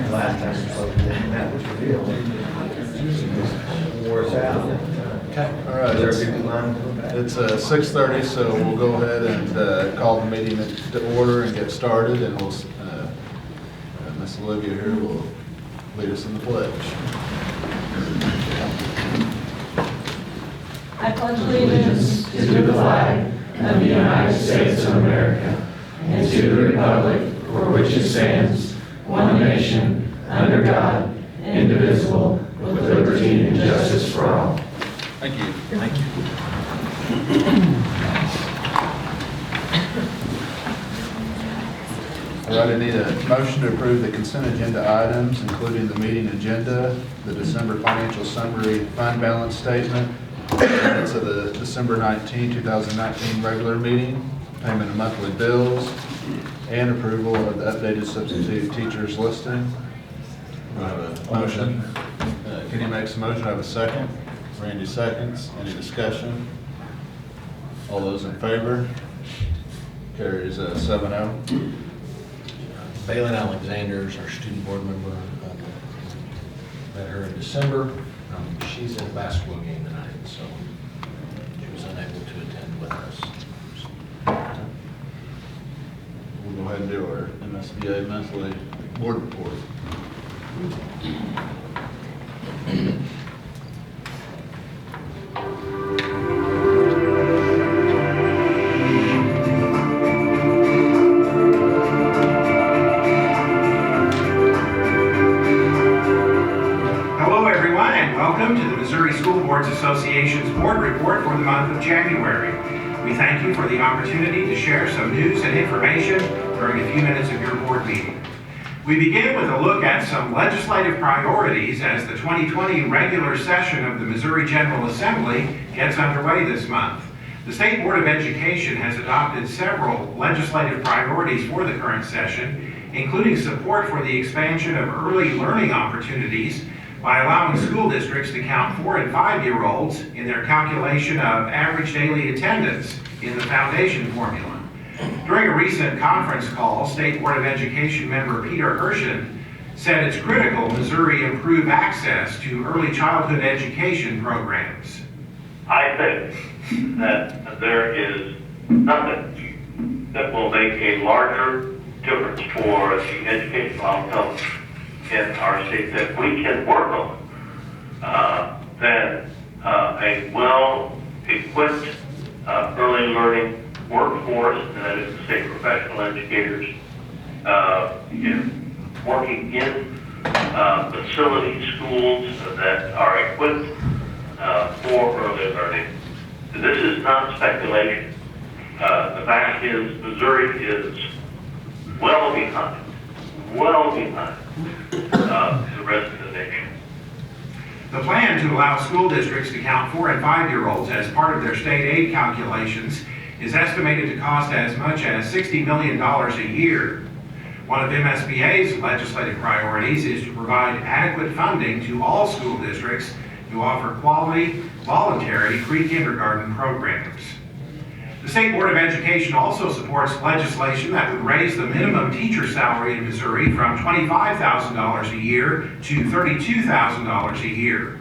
Last time we spoke, that was revealed. Wore us out. All right, it's 6:30, so we'll go ahead and call the meeting to order and get started, and we'll, Miss Olivia here will lead us in the pledge. I pledge allegiance to the flag of the United States of America and to the republic for which it stands, one nation, under God, indivisible, with liberty and justice for all. Thank you. Thank you. All right, I need a motion to approve the consent agenda items, including the meeting agenda, the December financial summary fund balance statement, minutes of the December 19, 2019 regular meeting, payment of monthly bills, and approval of the updated substitute teachers listing. I have a motion. Kenny makes a motion. I have a second. Randy seconds. Any discussion? All those in favor? Carries 7-0. Bailyn Alexander is our student board member. Met her in December. She's at a basketball game tonight, so she was unable to attend with us. We'll go ahead and do our MSBA monthly board report. Welcome to the Missouri School Boards Association's board report for the month of January. We thank you for the opportunity to share some news and information during a few minutes of your board meeting. We begin with a look at some legislative priorities as the 2020 regular session of the Missouri General Assembly gets underway this month. The State Board of Education has adopted several legislative priorities for the current session, including support for the expansion of early learning opportunities by allowing school districts to count 4- and 5-year-olds in their calculation of average daily attendance in the foundation formula. During a recent conference call, State Board of Education member Peter Hershen said it's critical Missouri improve access to early childhood education programs. I think that there is nothing that will make a larger difference for the educational outcomes in our state that we can work on than a well-equipped early learning workforce, and that is to say professional educators working in facilities, schools that are equipped for early learning. This is not speculation. The fact is Missouri is well behind the rest of the nation. The plan to allow school districts to count 4- and 5-year-olds as part of their state aid calculations is estimated to cost as much as $60 million a year. One of MSBA's legislative priorities is to provide adequate funding to all school districts to offer quality, voluntary pre-kindergarten programs. The State Board of Education also supports legislation that would raise the minimum teacher salary in Missouri from $25,000 a year to $32,000 a year.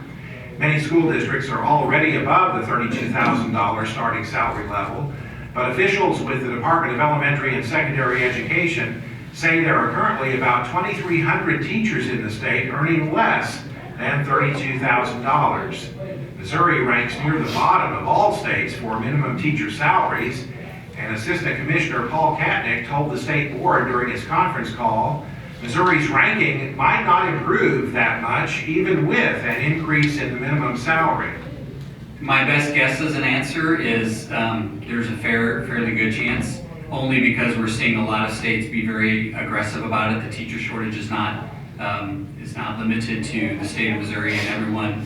Many school districts are already above the $32,000 starting salary level, but officials with the Department of Elementary and Secondary Education say there are currently about 2,300 teachers in the state earning less than $32,000. Missouri ranks near the bottom of all states for minimum teacher salaries, and Assistant Commissioner Paul Katnick told the state board during his conference call, Missouri's ranking might not improve that much even with an increase in the minimum salary. My best guess as an answer is there's a fairly good chance, only because we're seeing a lot of states be very aggressive about it. The teacher shortage is not limited to the state of Missouri, and everyone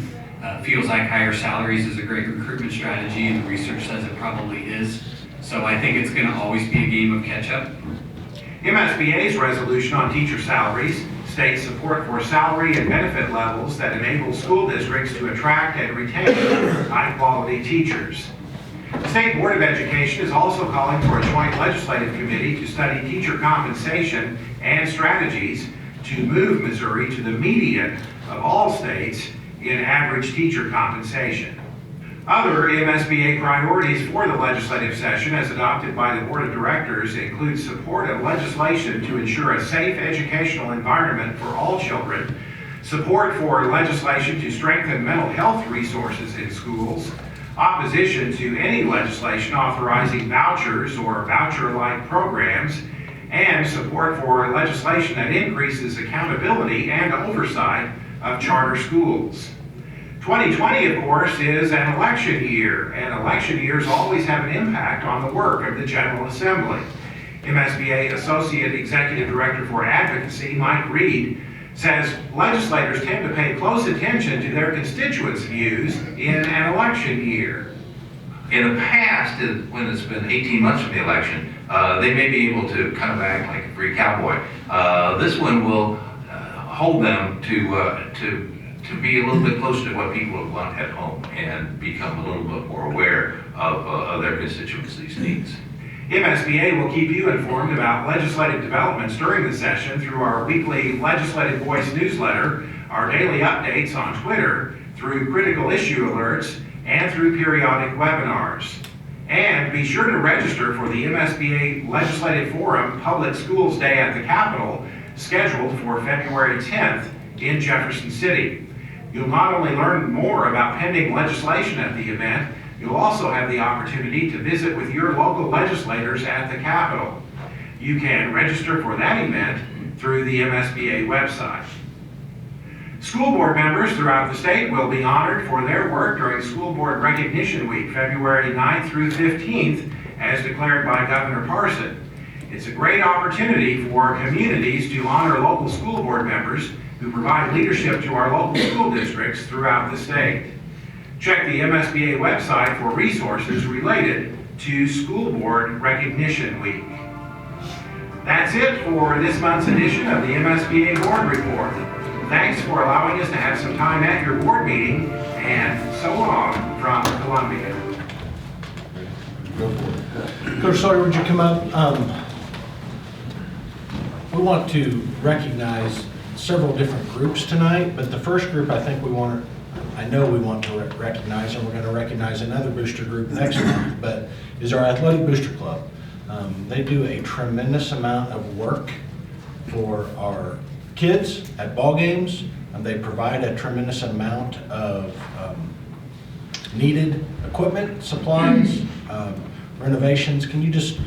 feels like higher salaries is a great recruitment strategy, and the research says it probably is. So I think it's going to always be a game of catch-up. MSBA's resolution on teacher salaries State support for salary and benefit levels that enable school districts to attract and retain high-quality teachers. The State Board of Education is also calling for a joint legislative committee to study teacher compensation and strategies to move Missouri to the median of all states in average teacher compensation. Other MSBA priorities for the legislative session as adopted by the Board of Directors include support of legislation to ensure a safe educational environment for all children, support for legislation to strengthen mental health resources in schools, opposition to any legislation authorizing vouchers or voucher-like programs, and support for legislation that increases accountability and oversight of charter schools. 2020, of course, is an election year, and election years always have an impact on the work of the General Assembly. MSBA Associate Executive Director for Advocacy, Mike Reed, says legislators tend to pay close attention to their constituents' views in an election year. In the past, when it's been 18 months from the election, they may be able to kind of act like a free cowboy. This one will hold them to be a little bit closer to what people want at home and become a little bit more aware of their constituencies' needs. MSBA will keep you informed about legislative developments during the session through our weekly Legislative Voice newsletter, our daily updates on Twitter, through critical issue alerts, and through periodic webinars. And be sure to register for the MSBA Legislative Forum Public Schools Day at the Capitol, scheduled for February 10th in Jefferson City. You'll not only learn more about pending legislation at the event, you'll also have the opportunity to visit with your local legislators at the Capitol. You can register for that event through the MSBA website. School board members throughout the state will be honored for their work during School Board Recognition Week, February 9th through 15th, as declared by Governor Parson. It's a great opportunity for communities to honor local school board members who provide leadership to our local school districts throughout the state. Check the MSBA website for resources related to School Board Recognition Week. That's it for this month's edition of the MSBA Board Report. Thanks for allowing us to have some time at your board meeting, and so long from Columbia. Coach Sawyer, would you come up? We want to recognize several different groups tonight, but the first group I know we want to recognize, and we're going to recognize another booster group next month, but is our Athletic Booster Club. They do a tremendous amount of work for our kids at ball games, and they provide a tremendous amount of needed equipment, supplies, renovations. Can you just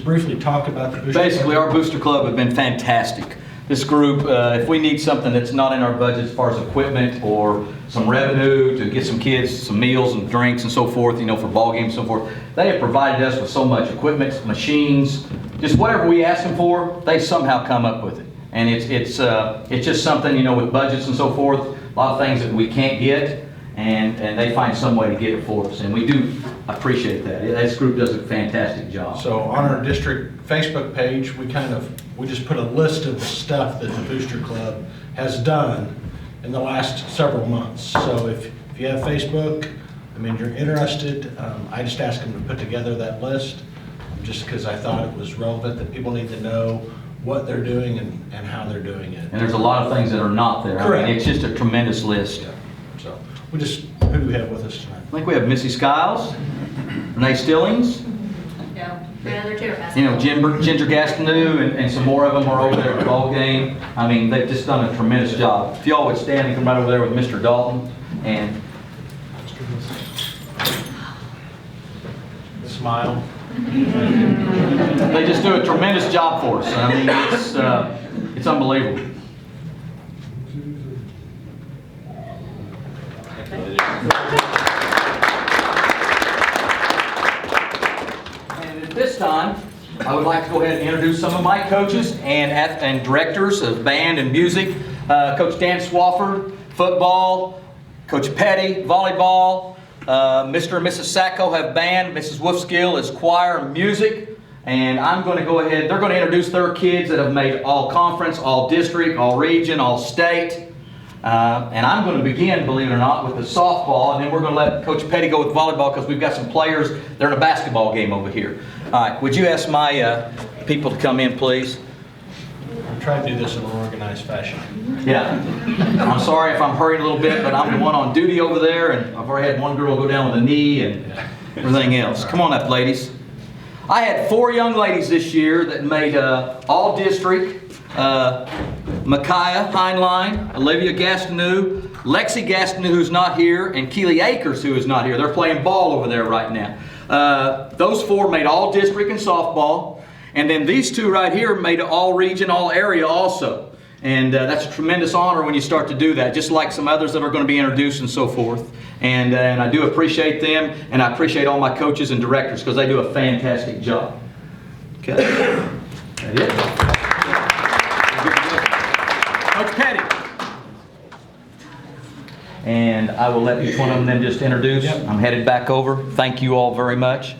briefly talk about the booster Basically, club? our booster club has been fantastic. This group, if we need something that's not in our budget as far as equipment or some revenue to get some kids some meals and drinks and so forth, for ball games and so forth, they have provided us with so much equipment, machines, just whatever we ask them for, they somehow come up with it. And it's just something, with budgets and so forth, a lot of things that we can't get, and they find some way to get it for us, and we do appreciate that. This group does a fantastic job. So on our district Facebook page, we just put a list of the stuff that the Booster Club has done in the last several months. So if you have Facebook, you're interested, I just asked them to put together that list, just because I thought it was relevant that people need to know what they're doing and how they're doing it. And there's a lot of things that are not there. Correct. It's just a tremendous list. Yeah. So who do we have with us tonight? I think we have Missy Skiles, Renee Stillings, No, another chair. Ginger Gastineau, and some more of them are over there at the ball game. They've just done a tremendous job. If y'all would stand and come right over there with Mr. Dalton, and Smile. they just do a tremendous job for us. It's unbelievable. And at this time, I would like to go ahead and introduce some of my coaches and directors of band and music. Coach Dan Swafford, football. Coach Petty, volleyball. Mr. and Mrs. Sacco have band. Mrs. Wolfskill is choir and music. And I'm going to go ahead, they're going to introduce their kids that have made all conference, all district, all region, all state. And I'm going to begin, believe it or not, with the softball, and then we're going to let Coach Petty go with volleyball because we've got some players. They're in a basketball game over here. All right, would you ask my people to come in, please? I'm trying to do this in an organized fashion. Yeah. I'm sorry if I'm hurrying a little bit, but I'm the one on duty over there, and I've already had one girl go down with a knee and everything else. Come on up, ladies. I had 4 young ladies this year that made all district. Micaiah Heinlein, Olivia Gastineau, Lexi Gastineau, who's not here, and Keely Akers, who is not here. They're playing ball over there right now. Those 4 made all district in softball. And then these 2 right here made all region, all area also. And that's a tremendous honor when you start to do that, just like some others that are going to be introduced and so forth. And I do appreciate them, and I appreciate all my coaches and directors because they do a fantastic job. Okay. That it? Coach Petty. And I will let each one of them then just introduce. Yep. I'm headed back over. Thank you all very much.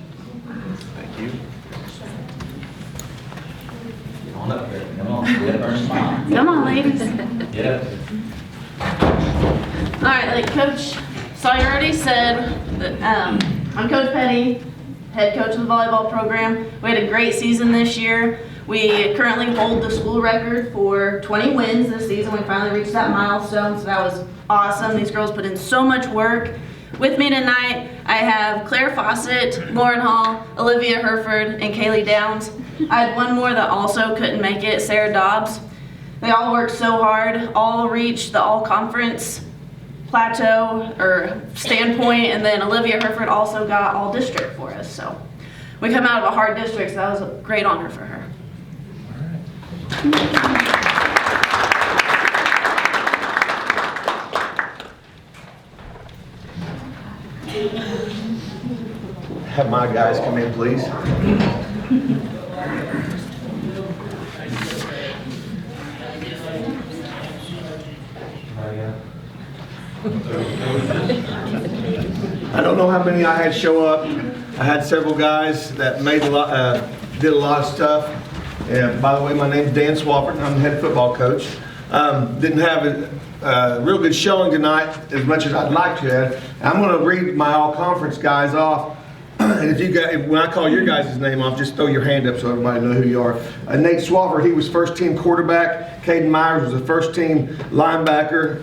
Thank you. Get on up there. Come on. Get up there and smile. Come on, ladies. Get up there. All right, like Coach Sawyer already said, that, I'm Coach Petty, head coach of the volleyball program. We had a great season this year. We currently hold the school record for 20 wins this season. We finally reached that milestone, so that was awesome. These girls put in so much work. With me tonight, I have Claire Fawcett, Lauren Hall, Olivia Herford, and Kaylee Downs. I had one more that also couldn't make it, Sarah Dobbs. They all worked so hard, all reached the all-conference plateau or standpoint, and then Olivia Herford also got all district for us. So we come out of a hard district, so that was a great honor for her. Have my guys come in, please. I don't know how many I had show up. I had several guys that made a lot, did a lot of stuff. And by the way, my name's Dan Swafford. I'm the head football coach. Didn't have a real good showing tonight, as much as I'd like to have. I'm going to read my all-conference guys off. And if you guys, when I call your guys' name off, just throw your hand up so everybody knows who you are. Nate Swafford, he was first team quarterback. Caden Myers was the first team linebacker.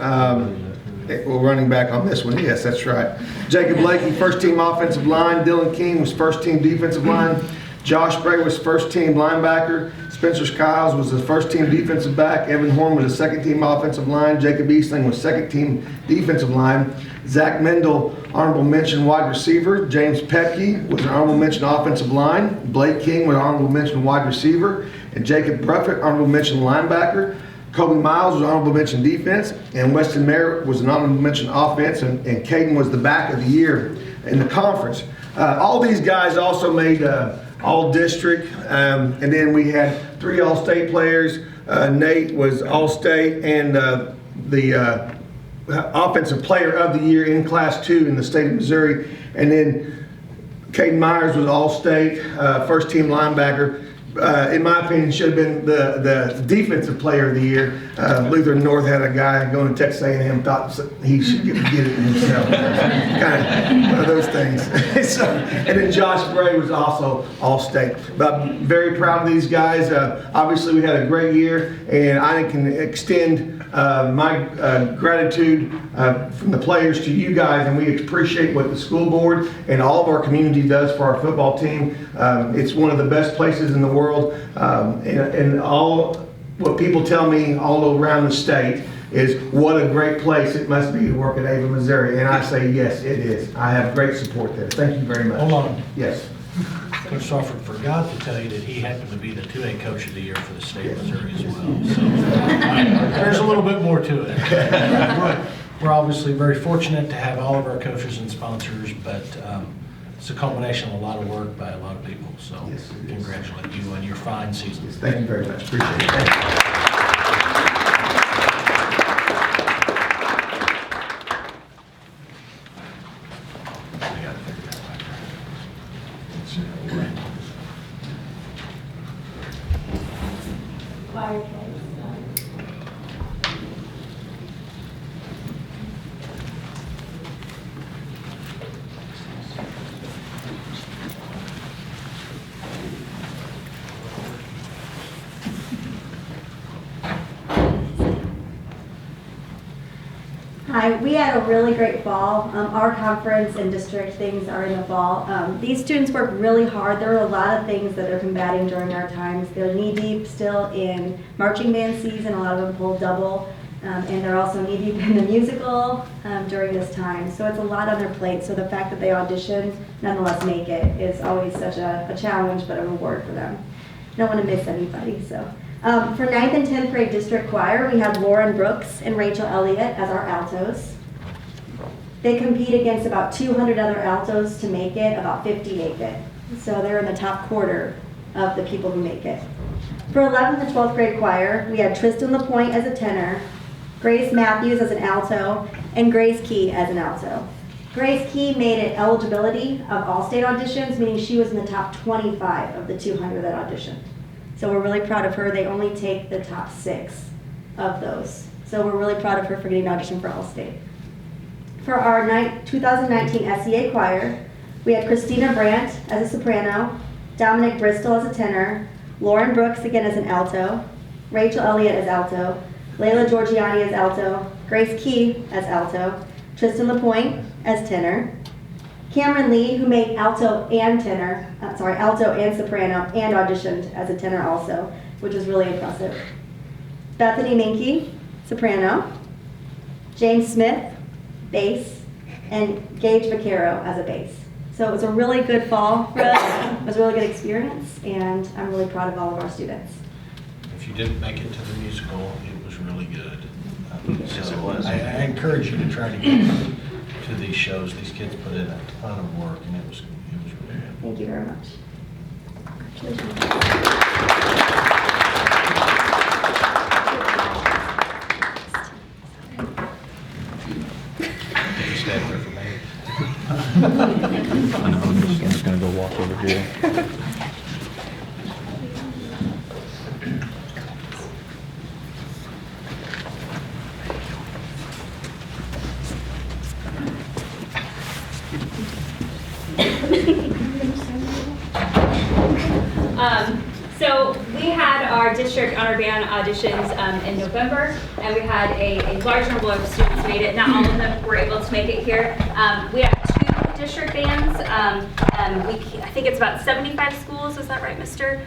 Well, running back on this one, yes, that's right. Jacob Blakey, first team offensive line. Dylan King was first team defensive line. Josh Bray was first team linebacker. Spencer Skiles was the first team defensive back. Evan Horn was the second team offensive line. Jacob Eastling was second team defensive line. Zach Mendel, honorable mention wide receiver. James Pepke was an honorable mention offensive line. Blake King was honorable mention wide receiver. And Jacob Bruffett, honorable mention linebacker. Kobe Miles was honorable mention defense, and Weston Merritt was an honorable mention offense, and Caden was the back of the year in the conference. All these guys also made all district, and then we had 3 all-state players. Nate was all-state and the offensive player of the year in Class 2 in the state of Missouri, and then Caden Myers was all-state, first team linebacker. In my opinion, should have been the defensive player of the year. Lutheran North had a guy going to Texas A&M, thought he should get it himself. Kind of one of those things. So, and then Josh Bray was also all-state. But I'm very proud of these guys. Obviously, we had a great year, and I can extend my gratitude from the players to you guys, and we appreciate what the school board and all of our community does for our football team. It's one of the best places in the world, and all what people tell me all around the state is what a great place it must be to work at Ava, Missouri, and I say yes, it is. I have great support there. Thank you very much. Hold on. Yes. Coach Swafford forgot to tell you that he happened to be the 2A Coach of the Year for the state of Missouri as well. So there's a little bit more to it. We're obviously very fortunate to have all of our coaches and sponsors, but it's a culmination of a lot of work by a lot of people. So yes, congratulate you on your fine season. Yes, thank you very much. Appreciate it. Thank you. Hi, we had a really great fall. Our conference and district things are in the fall. These students work really hard. There are a lot of things that they're combating during our times. They're knee deep still in marching band season. A lot of them pull double. And they're also knee deep in the musical during this time. So it's a lot on their plate. So the fact that they audition, nonetheless make it, is always such a challenge, but a reward for them. Don't want to miss anybody, so. For 9th and 10th grade district choir, we have Lauren Brooks and Rachel Elliott as our altos. They compete against about 200 other altos to make it, about 50 make it. So they're in the top quarter of the people who make it. For 11th and 12th grade choir, we had Tristan LaPointe as a tenor, Grace Matthews as an alto, and Grace Key as an alto. Grace Key made it eligibility of all state auditions, meaning she was in the top 25 of the 200 that auditioned. So we're really proud of her. They only take the top 6 of those. So we're really proud of her for getting an audition for All-State. For our 2019 SEA choir, we had Christina Brandt as a soprano, Dominic Bristol as a tenor, Lauren Brooks again as an alto, Rachel Elliott as alto, Layla Giorgiani as alto, Grace Key as alto, Tristan LaPointe as tenor, Cameron Lee, who made alto and soprano, and auditioned as a tenor also, which was really impressive. Bethany Minke, soprano, James Smith, bass, and Gage Vaquero as a bass. So it was a really good fall for us. It was a really good experience, and I'm really proud of all of our students. If you didn't make it to the musical, it was really good. Yes, it was. I encourage you to try to get to these shows. These kids put in a ton of work, and it was really good. Thank you very much. Did you stand there for me? I'm just gonna go walk over here. So we had our district honor band auditions in November, and we had a large number of students made it. Not all of them were able to make it here. We have 2 district bands. I think it's about 75 schools, is that right, Mr.?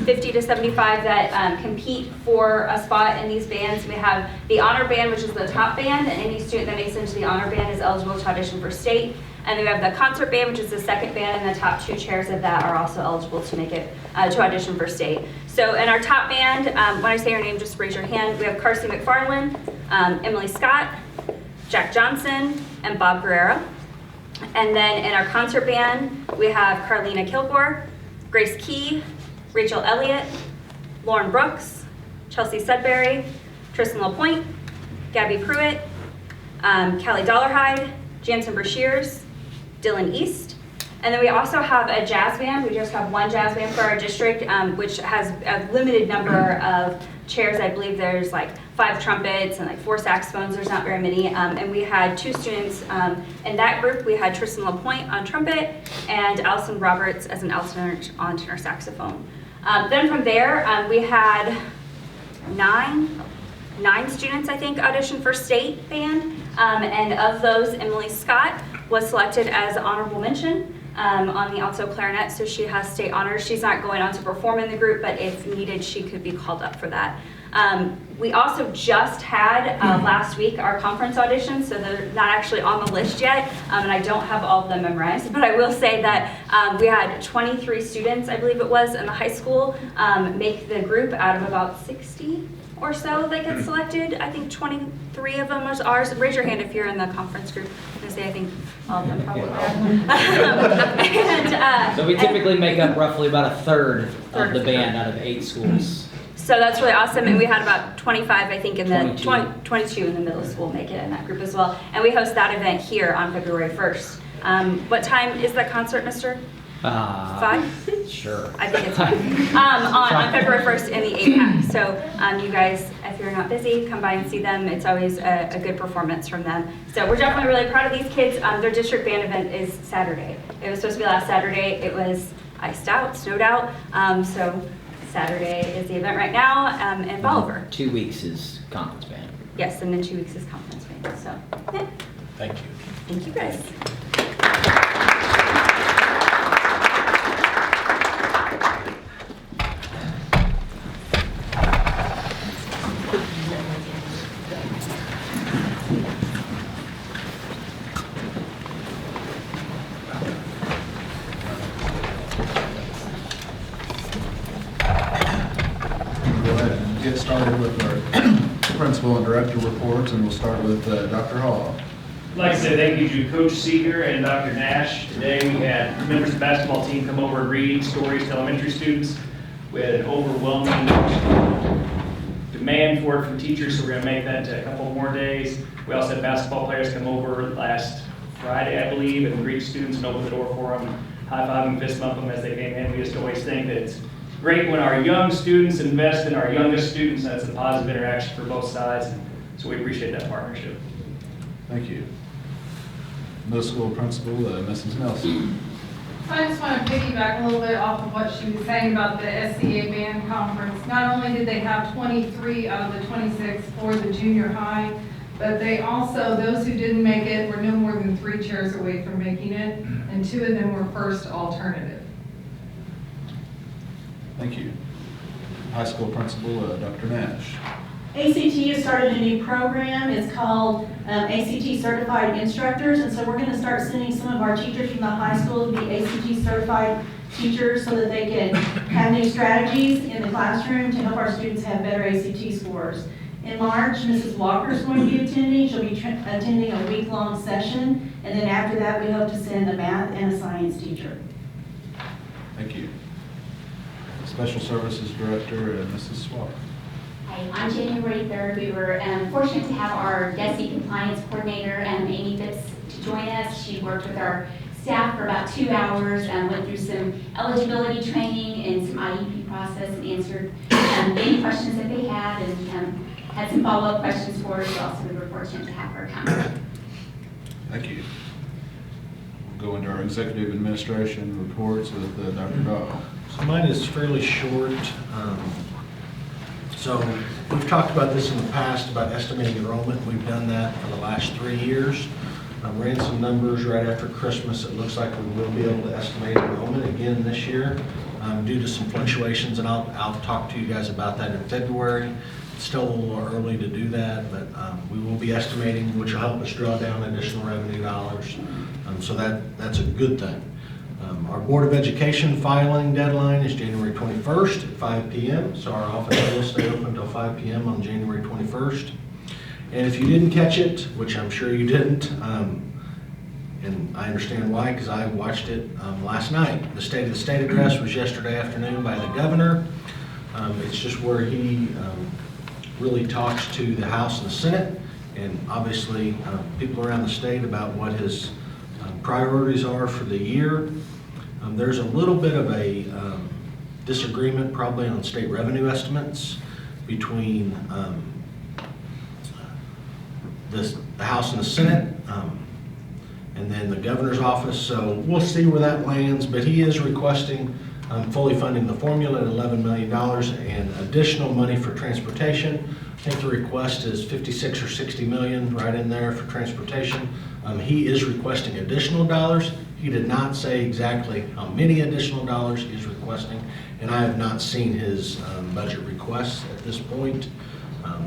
50 to 75 that compete for a spot in these bands. We have the honor band, which is the top band, and any student that makes it into the honor band is eligible to audition for state. And then we have the concert band, which is the second band, and the top 2 chairs of that are also eligible to make it to audition for state. So in our top band, when I say your name, just raise your hand. We have Carsey McFarland, Emily Scott, Jack Johnson, and Bob Guerrero. And then in our concert band, we have Carlina Kilgore, Grace Key, Rachel Elliott, Lauren Brooks, Chelsea Sudbury, Tristan LaPointe, Gabby Pruitt, Callie Dollarhide, Jansen Brashears, Dylan East. And then we also have a jazz band. We just have 1 jazz band for our district, which has a limited number of chairs. I believe there's like 5 trumpets and like 4 saxophones. There's not very many. And we had 2 students in that group. We had Tristan LaPointe on trumpet and Allison Roberts as an alternate on tenor saxophone. Then from there, we had 9 students, I think, audition for state band. And of those, Emily Scott was selected as honorable mention on the alto clarinet, so she has state honors. She's not going on to perform in the group, but if needed, she could be called up for that. We also just had last week our conference auditions, so they're not actually on the list yet, and I don't have all of them memorized, but I will say that we had 23 students, I believe it was, in the high school make the group out of about 60 or so that get selected. I think 23 of them was ours. Raise your hand if you're in the conference group. I'm gonna say I think all of them probably are. So we typically make up roughly about a third of the band out of 8 schools. So that's really awesome, and we had about 25, I think, in the 22 in the middle school make it in that group as well. And we host that event here on February 1st. What time is the concert, Mr.? 5? Sure. I think it's 5. On February 1st in the APAC. So you guys, if you're not busy, come by and see them. It's always a good performance from them. So we're definitely really proud of these kids. Their district band event is Saturday. It was supposed to be last Saturday. It was iced out, snowed out. So Saturday is the event right now in Bolivar. 2 weeks is conference band. Yes, and then 2 weeks is conference band. So Thank you. Thank you, guys. Go ahead and get started with our principal and director reports, and we'll start with Dr. Hall. I'd like to say thank you to Coach Seeger and Dr. Nash. Today we had members of the basketball team come over and read stories to elementary students. We had an overwhelming demand for it from teachers, so we're going to make that a couple more days. We also had basketball players come over last Friday, I believe, and greet students and open the door for them, high-five them, fist bump them as they came in. We just always think that it's great when our young students invest in our youngest students. That's a positive interaction for both sides, so we appreciate that partnership. Thank you. Middle school principal, Mrs. Nelson. I just want to piggyback a little bit off of what she was saying about the SCA band conference. Not only did they have 23 out of the 26 for the junior high, but they also, those who didn't make it were no more than 3 chairs away from making it, and 2 of them were first alternative. Thank you. High school principal, Dr. Nash. ACT has started a new program. It's called ACT Certified Instructors, and so we're going to start sending some of our teachers from the high school to be ACT Certified teachers so that they can have new strategies in the classroom to help our students have better ACT scores. In March, Mrs. Walker is going to be attending. She'll be attending a week-long session, and then after that, we hope to send a math and a science teacher. Thank you. Special Services Director, Mrs. Swallow. Hi, on January 3rd, we were fortunate to have our DESE compliance coordinator, Amy Phipps, to join us. She worked with our staff for about 2 hours, went through some eligibility training and some IEP process and answered any questions that they had, and had some follow-up questions for us. Also, we were fortunate to have her come. Thank you. We'll go into our executive administration reports with Dr. Dahl. So mine is fairly short. So we've talked about this in the past, about estimating enrollment. We've done that for the last 3 years. Ran some numbers right after Christmas. It looks like we will be able to estimate enrollment again this year due to some fluctuations, and I'll talk to you guys about that in February. It's still a little early to do that, but we will be estimating, which will help us draw down additional revenue dollars. So that's a good thing. Our Board of Education filing deadline is January 21st at 5 p.m. So our office will stay open until 5 p.m. on January 21st. And if you didn't catch it, which I'm sure you didn't, and I understand why, because I watched it last night. The State of the State address was yesterday afternoon by the governor. It's just where he really talks to the House and the Senate, and obviously people around the state about what his priorities are for the year. There's a little bit of a disagreement probably on state revenue estimates between the House and the Senate, and then the governor's office. So we'll see where that lands, but he is requesting fully funding the formula at $11 million and additional money for transportation. I think the request is 56 or 60 million right in there for transportation. He is requesting additional dollars. He did not say exactly how many additional dollars he's requesting, and I have not seen his budget requests at this point,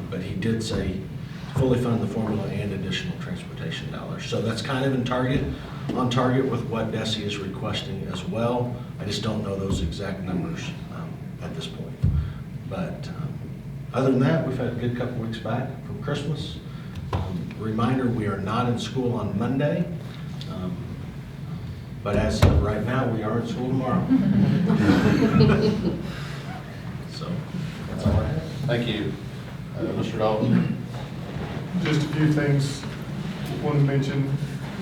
but he did say fully fund the formula and additional transportation dollars. So that's kind of on target with what DESE is requesting as well. I just don't know those exact numbers at this point. But other than that, we've had a good couple weeks back from Christmas. Reminder, we are not in school on Monday, but as of right now, we are in school tomorrow. So that's all I have. Thank you. Mr. Dalton. Just a few things I want to mention.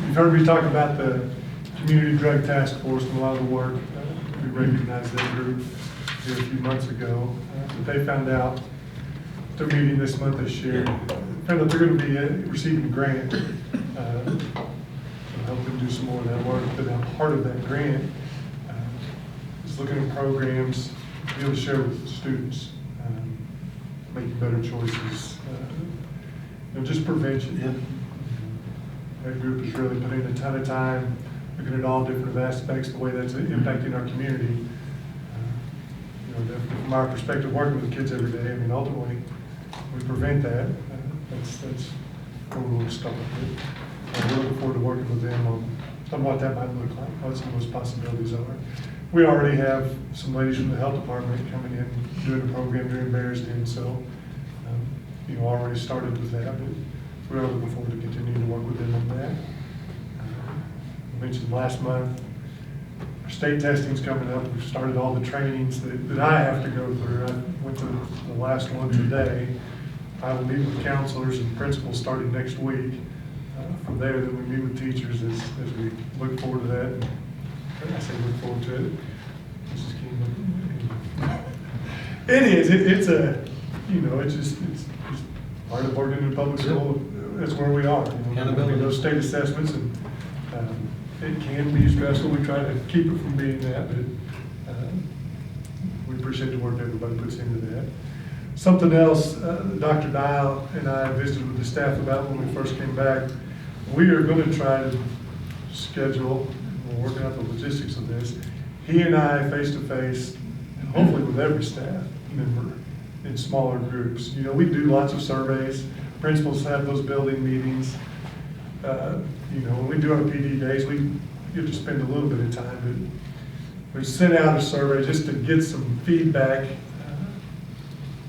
You've heard me talk about the Community Drug Task Force and a lot of the work. We recognized that group here a few months ago. But they found out, they're meeting this month this year, found out they're going to be receiving a grant to help them do some more of that work. But now part of that grant is looking at programs to be able to share with the students, making better choices. Just prevention. That group has really put in a ton of time, looking at all different aspects, the way that's impacting our community. You know, definitely from our perspective, working with kids every day, I mean, ultimately, we prevent that. That's where we'll start with. We're looking forward to working with them on what that might look like, what some of those possibilities are. We already have some ladies from the health department coming in, doing a program during Bears Day, so, you know, already started with that, but we are looking forward to continuing to work with them on that. I mentioned last month, our state testing's coming up. We've started all the trainings that I have to go through. I went to the last one today. I will meet with counselors and principals starting next week. From there, then we meet with teachers as we look forward to that. And I say look forward to it. Mrs. King, it is. It's a, you know, it's part of working in public school. That's where we are. You know, we do those state assessments, and it can be stressful. We try to keep it from being that, but we appreciate the work everybody puts into that. Something else, Dr. Dial and I visited with the staff about when we first came back. We are going to try to schedule, we're working out the logistics of this, he and I face-to-face, and hopefully with every staff member in smaller groups. You know, we do lots of surveys. Principals have those building meetings. You know, when we do our PD days, we get to spend a little bit of time, but we sent out a survey just to get some feedback,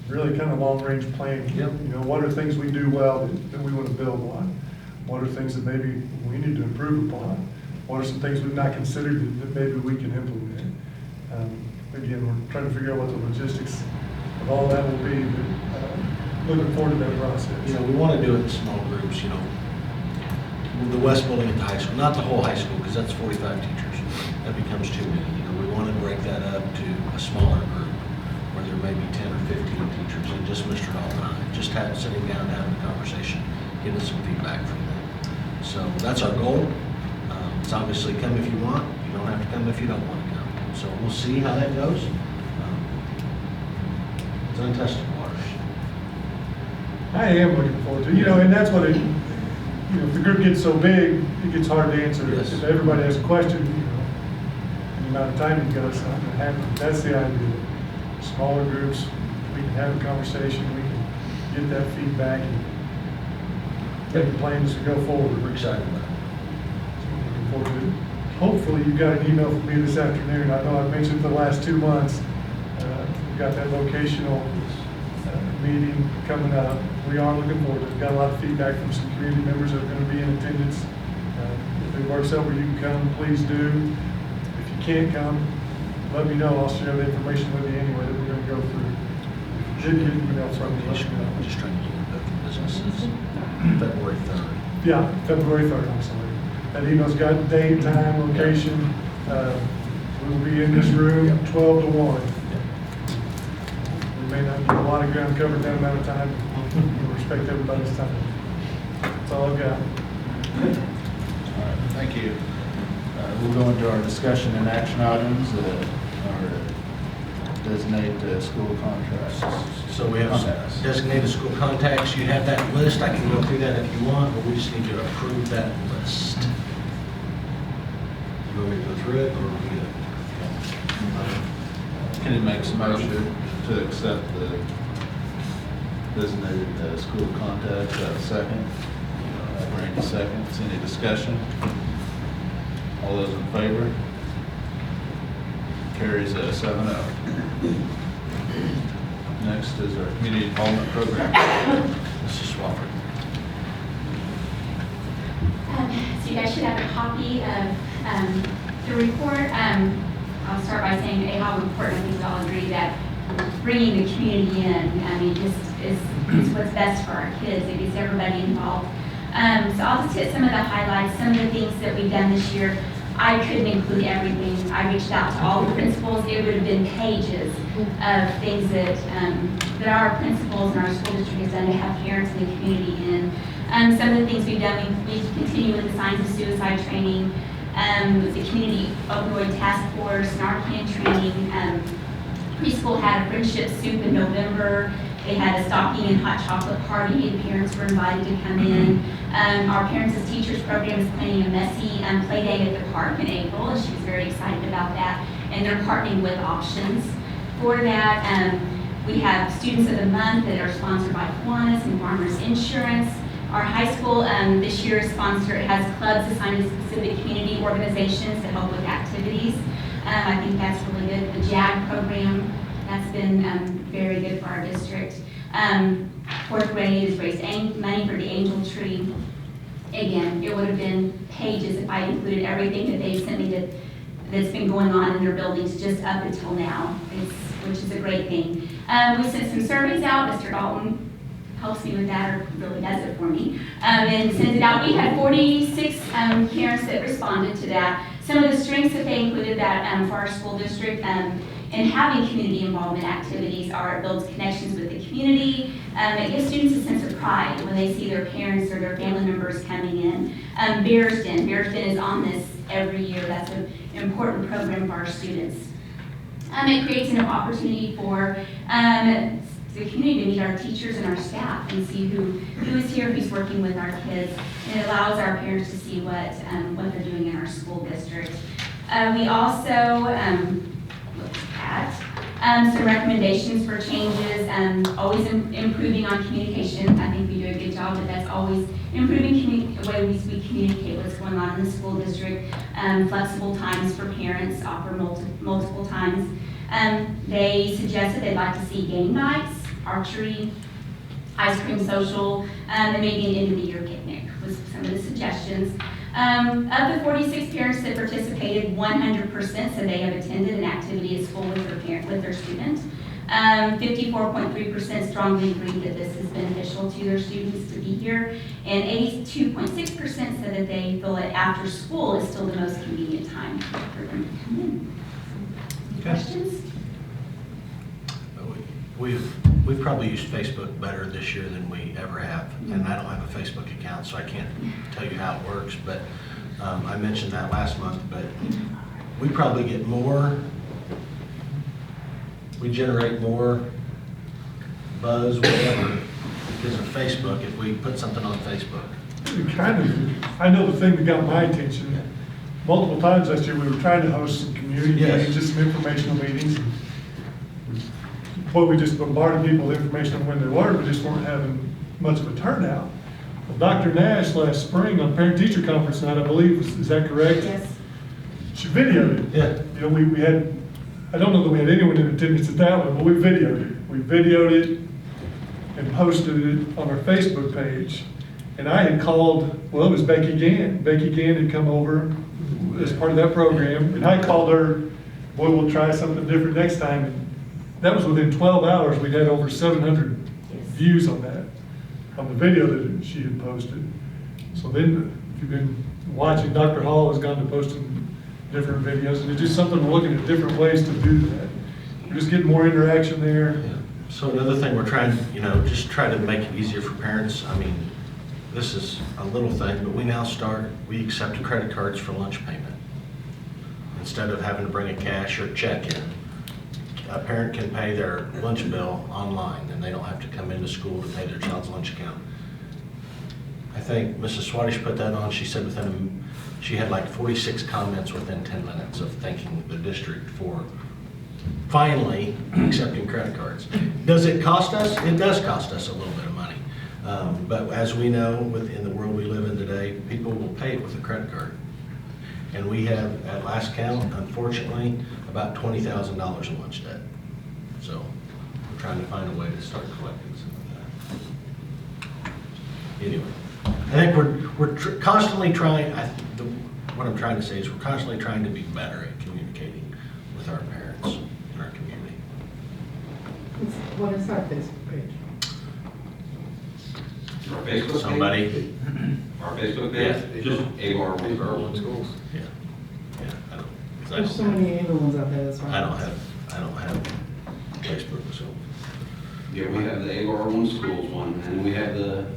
really kind of long-range planning. Yep. You know, what are things we do well that we want to build on? What are things that maybe we need to improve upon? What are some things we've not considered that maybe we can implement? Again, we're trying to figure out what the logistics of all that will be, but looking forward to that process. You know, we want to do it in small groups, you know. The West Building at the high school, not the whole high school, because that's 45 teachers. That becomes too many. You know, we want to break that up to a smaller group where there may be 10 or 15 teachers, and just Mr. Dalton and I, just sitting down, having a conversation, getting some feedback from them. So that's our goal. It's obviously come if you want. You don't have to come if you don't want to come. So we'll see how that goes. It's untested waters. I am looking forward to it. You know, and that's what it, you know, if the group gets so big, it gets hard to answer. Yes. If everybody has a question, you know, and the amount of time you've got, it's not going to happen. That's the idea. Smaller groups, we can have a conversation, we can get that feedback, and make plans to go forward. We're excited about it. Looking forward to it. Hopefully you got an email from me this afternoon. I know I've mentioned for the last 2 months, we've got that vocational meeting coming up. We are looking forward to it. We've got a lot of feedback from some community members that are going to be in attendance. If it works out where you can come, please do. If you can't come, let me know. I'll share the information with you anyway that we're going to go through. If you did get an email from me, let me know. Just trying to look at the businesses. February 3rd. Yeah, February 3rd, I'm sorry. That email's got date, time, location. We'll be in this room 12 to 1. We may not get a lot of ground covered that amount of time. We respect everybody's time. That's all I've got. All right, thank you. We'll go into our discussion and action items, our designated school contracts. So we have designated school contacts. You have that list. I can go through that if you want, but we just need to approve that list. You want me to go through it, or are we good? Can you make some motion to accept the designated school contacts? Second? Randy seconds. Any discussion? All those in favor? Carries 7-0. Next is our community involvement program. Mrs. Swafford. So you guys should have a copy of the report. I'll start by saying how important, I think we all agree that bringing the community in, I mean, just is what's best for our kids. It gets everybody involved. So I'll just hit some of the highlights, some of the things that we've done this year. I couldn't include everything. I reached out to all the principals. It would have been pages of things that our principals and our school district has done to have parents in the community in. Some of the things we've done, we continue with the signs of suicide training, the community opioid task force, Narcan training. Preschool had a friendship soup in November. They had a stocking and hot chocolate party, and parents were invited to come in. Our Parents as Teachers program is planning a messy play day at the park in April, and she was very excited about that. And they're partnering with Options for that. We have Students of the Month that are sponsored by Kiwanis and Farmers Insurance. Our high school this year has clubs assigned to specific community organizations to help with activities. I think that's really good. The JAG program, that's been very good for our district. Fourth grade has raised money for the Angel Tree. Again, it would have been pages if I included everything that they've sent me that's been going on in their buildings just up until now, which is a great thing. We sent some surveys out. Mr. Dalton helps me with that, or really does it for me, and sends it out. We had 46 parents that responded to that. Some of the strengths that they included that for our school district in having community involvement activities are it builds connections with the community. It gives students a sense of pride when they see their parents or their family members coming in. Bears Den is on this every year. That's an important program for our students. It creates an opportunity for the community to meet our teachers and our staff and see who is here, who's working with our kids. And it allows our parents to see what they're doing in our school district. We also looked at some recommendations for changes, always improving on communication. I think we do a good job, but that's always improving the way we communicate what's going on in the school district. Flexible times for parents, offer multiple times. They suggested they'd like to see game nights, archery, ice cream social, and maybe an end-of-the-year picnic was some of the suggestions. Of the 46 parents that participated, 100% said they have attended an activity at school with their student. 54.3% strongly agreed that this is beneficial to their students to be here, and 82.6% said that they feel that after school is still the most convenient time for them to come in. Questions? We've probably used Facebook better this year than we ever have, and I don't have a Facebook account, so I can't tell you how it works, but I mentioned that last month, but we probably get we generate more buzz, whatever, because of Facebook if we put something on Facebook. I know the thing that got my attention, multiple times last year, we were trying to host some community meetings, just some informational meetings. Boy, we just bombarded people with information on when they were, we just weren't having much of a turnout. Well, Dr. Nash last spring on Parent-Teacher Conference night, I believe, is that correct? Yes. She videoed it. Yeah. You know, we had, I don't know that we had anyone in attendance at that one, but we videoed it. We videoed it and posted it on our Facebook page. And I had called, well, it was Becky Gann. Becky Gann had come over as part of that program, and I called her, boy, we'll try something different next time. And that was within 12 hours, we had over 700 views on that, on the video that she had posted. So then, if you've been watching, Dr. Hall has gone to posting different videos, and it's just something we're looking at different ways to do that. We're just getting more interaction there. Yeah. So another thing we're trying, just try to make it easier for parents. I mean, this is a little thing, but we accept credit cards for lunch payment. Instead of having to bring a cash or check in, a parent can pay their lunch bill online, and they don't have to come into school to pay their child's lunch account. I think Mrs. Swadish put that on. She said she had like 46 comments within 10 minutes of thanking the district for finally accepting credit cards. Does it cost us? It does cost us a little bit of money. But as we know, in the world we live in today, people will pay it with a credit card. And we have, at last count, unfortunately, about $20,000 in lunch debt. So we're trying to find a way to start collecting some of that. Anyway, I think we're constantly trying, what I'm trying to say is we're constantly trying to be better at communicating with our parents in our community. What is our Facebook page? Our Facebook Somebody. page? Our Facebook page? Just R-1 schools. Yeah. There's so many other ones out there, that's why. I don't have Facebook, so. Yeah, we have the R-1 schools one, and we have the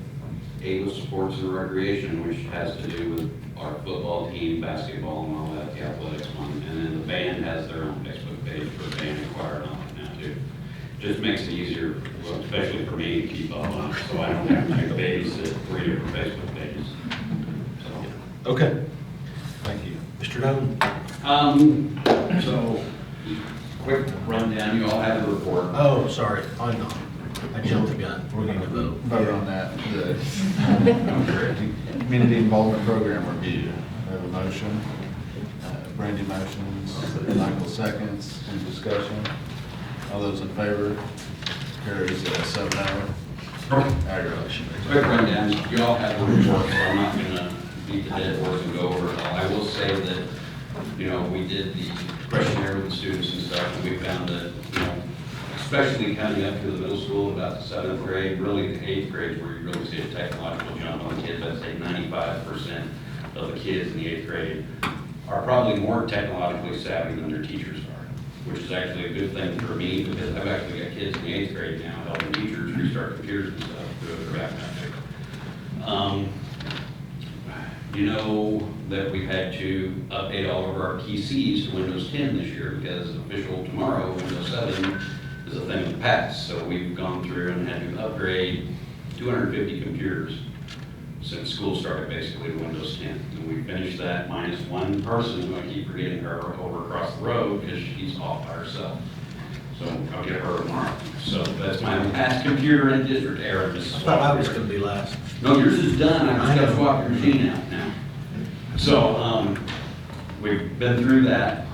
Ava Sports and Recreation, which has to do with our football team, basketball, and all that, the athletics one. And then the band has their own Facebook page for band and choir and all that now too. just makes it easier, well, especially for me to keep up on it, so I don't have to babysit 3 different Facebook pages. So. Okay. Thank you. Mr. Doan? So, quick rundown, you all have the report. Oh, sorry. I jumped the gun. We're going to vote. Vote on that, the Community Involvement Program Review. We have a motion. Brandy motions, Michael seconds. Any discussion? All those in favor? Carries 7-0. Quick rundown, you all have the report, so I'm not gonna beat the dead horse and go over it all. I will say that, you know, we did the questionnaire with the students and stuff, and we found that, you know, especially coming up through the middle school, about the 7th grade, really the 8th grade, where you really see a technological jump on kids. I'd say 95% of the kids in the 8th grade are probably more technologically savvy than their teachers are, which is actually a good thing for me, because I've actually got kids in the 8th grade now helping teachers restart computers and stuff through a graph magic. You know that we've had to update all of our PCs to Windows 10 this year, because official tomorrow, Windows 7 is a thing of the past. So we've gone through and had to upgrade 250 computers since school started, basically, to Windows 10. And we finished that minus one person who I keep forgetting her over across the road because she's off by herself. So I'll get her tomorrow. So that's my last computer in district era. I thought I was going to be last. No, yours is done. I just got to swap your machine out now. So we've been through that.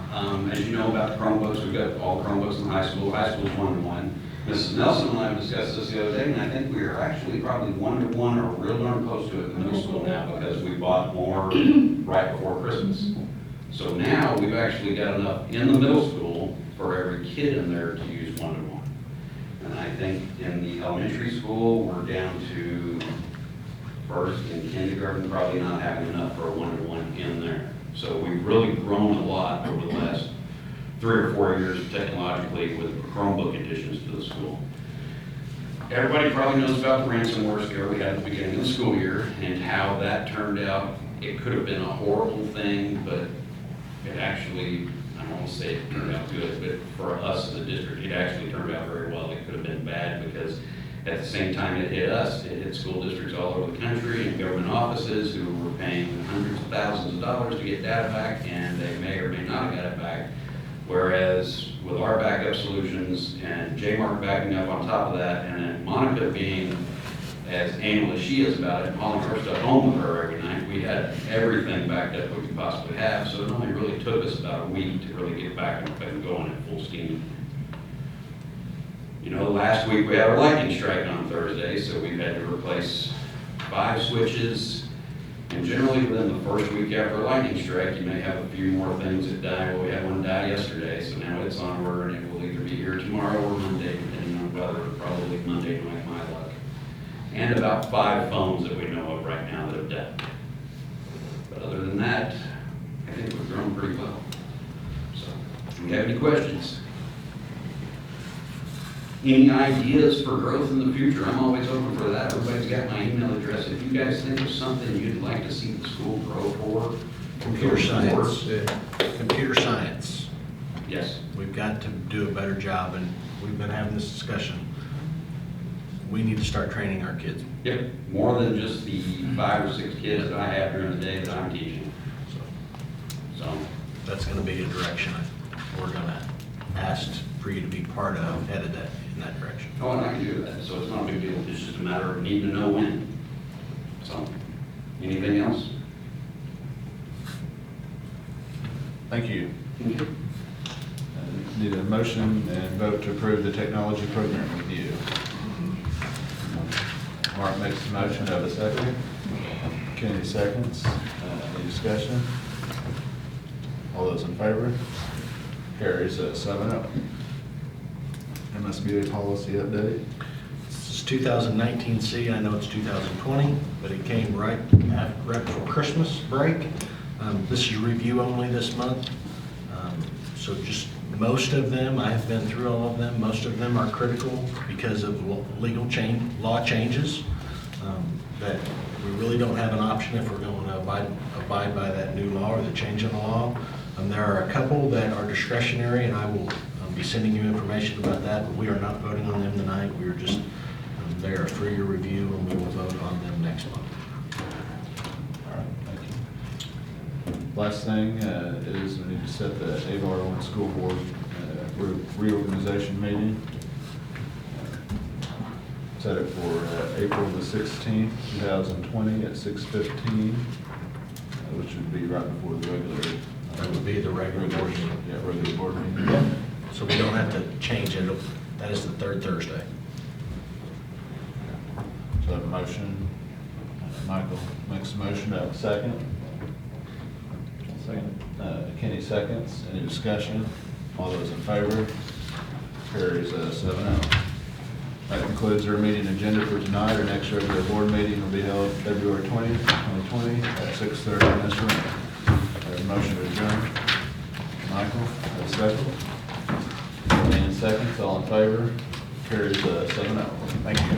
As you know about the Chromebooks, we've got all the Chromebooks in high school. High school is 1-to-1. Mrs. Nelson and I have discussed this the other day, and I think we are actually probably 1-to-1 or real darn close to it in the middle school now, because we bought more right before Christmas. So now we've actually got enough in the middle school for every kid in there to use 1-to-1. And I think in the elementary school, we're down to first and kindergarten probably not having enough for a 1-to-1 in there. So we've really grown a lot over the last 3 or 4 years technologically with Chromebook additions to the school. Everybody probably knows about the ransomware scare we had at the beginning of the school year and how that turned out. It could have been a horrible thing, but it actually, I don't want to say it turned out good, but for us as a district, it actually turned out very well. It could have been bad because at the same time it hit us, it hit school districts all over the country and government offices who were paying hundreds of thousands of dollars to get data back, and they may or may not have got it back. Whereas with our backup solutions and J-Mark backing up on top of that, and then Monica being as anal as she is about it and hauling her stuff home with her every night, we had everything backed up we could possibly have. So it only really took us about a week to really get back and going at full steam. You know, last week we had a lightning strike on Thursday, so we've had to replace 5 switches. And generally within the first week after a lightning strike, you may have a few more things that die. Well, we had one die yesterday, so now it's on order, and it will either be here tomorrow or Monday, depending on weather, probably Monday to make my luck. And about 5 phones that we know of right now that have died. But other than that, I think we've grown pretty well. So, do you have any questions? Any ideas for growth in the future? I'm always open for that. Everybody's got my email address. If you guys think of something you'd like to see the school grow for. Computer science. Computer science. Yes. We've got to do a better job, and we've been having this discussion. We need to start training our kids. Yep. More than just the 5 or 6 kids that I have during the day that I'm teaching. So that's going to be a direction we're going to ask for you to be part of, headed that in that direction. Oh, and I can do that, so it's not a big deal. It's just a matter of needing to know when. So, anything else? Thank you. Need a motion and vote to approve the technology program review. Mark makes the motion. Have a second. Kenny seconds. Any discussion? All those in favor? Carries 7-0. MSBA policy update. This is 2019C. I know it's 2020, but it came right before Christmas break. This is review only this month. So just most of them, I have been through all of them. Most of them are critical because of law changes that we really don't have an option if we're going to abide by that new law or the change in the law. There are a couple that are discretionary, and I will be sending you information about that, but we are not voting on them tonight. We are just, they are for your review, and we will vote on them next month. All right, thank you. Last thing is we need to set the R-1 school board reorganization meeting. Set it for April the 16th, 2020 at 6:15, which would be right before the regular. That would be the regular board meeting. Yeah, regular board meeting. So we don't have to change it. That is the third Thursday. So I have a motion. Michael makes a motion. Do I have a second? Second. Kenny seconds. Any discussion? All those in favor? Carries 7-0. That concludes our meeting agenda for tonight. Our next regular board meeting will be held February 20th, 2020 at 6:30 in this room. I have a motion to adjourn. Michael, have a second. Kenny seconds. All in favor? Carries 7-0. Thank you.